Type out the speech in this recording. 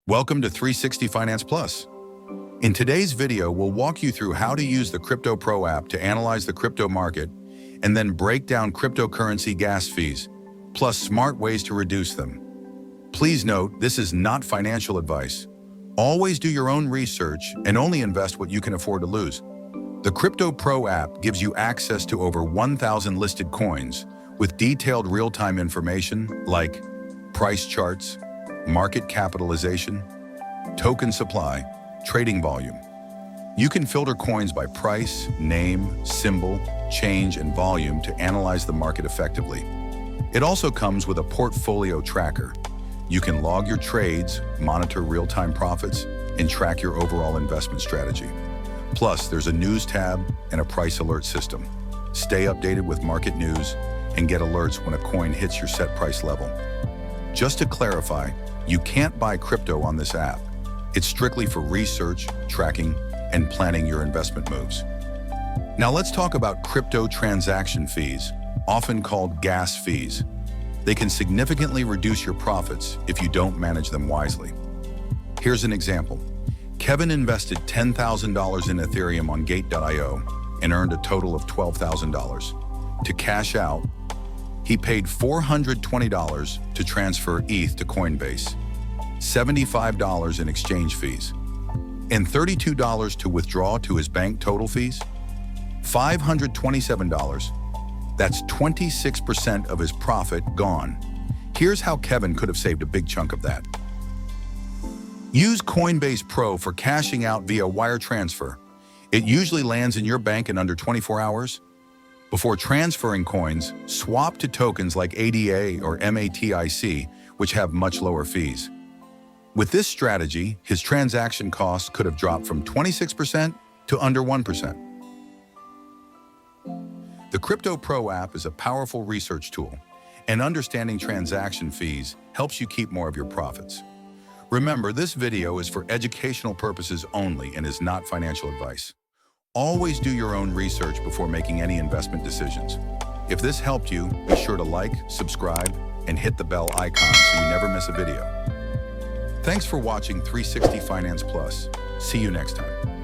Welcome to 360 Finance Plus. In today's video, we'll walk you through how to use the Crypto Pro app to analyze the crypto market and then break down cryptocurrency gas fees, plus smart ways to reduce them. Please note, this is not financial advice. Always do your own research and only invest what you can afford to lose. The Crypto Pro app gives you access to over 1,000 listed coins with detailed real-time information like price charts, market capitalization, token supply, trading volume. You can filter coins by price, name, symbol, change, and volume to analyze the market effectively. It also comes with a portfolio tracker. You can log your trades, monitor real-time profits, and track your overall investment strategy. Plus, there's a news tab and a price alert system. Stay updated with market news and get alerts when a coin hits your set price level. Just to clarify, you can't buy crypto on this app. It's strictly for research, tracking, and planning your investment moves. Now let's talk about crypto transaction fees, often called gas fees. They can significantly reduce your profits if you don't manage them wisely. Here's an example. Kevin invested $10,000 in Ethereum on Gate.io and earned a total of $12,000. To cash out, he paid $420 to transfer ETH to Coinbase, $75 in exchange fees, and $32 to withdraw to his bank total fees, $527. That's 26% of his profit gone. Here's how Kevin could have saved a big chunk of that. Use Coinbase Pro for cashing out via wire transfer. It usually lands in your bank in under 24 hours. Before transferring coins, swap to tokens like ADA or MATIC, which have much lower fees. With this strategy, his transaction costs could have dropped from 26% to under 1%. The Crypto Pro app is a powerful research tool, and understanding transaction fees helps you keep more of your profits. Remember, this video is for educational purposes only and is not financial advice. Always do your own research before making any investment decisions. If this helped you, be sure to like, subscribe, and hit the bell icon so you never miss a video. Thanks for watching 360 Finance Plus. See you next time.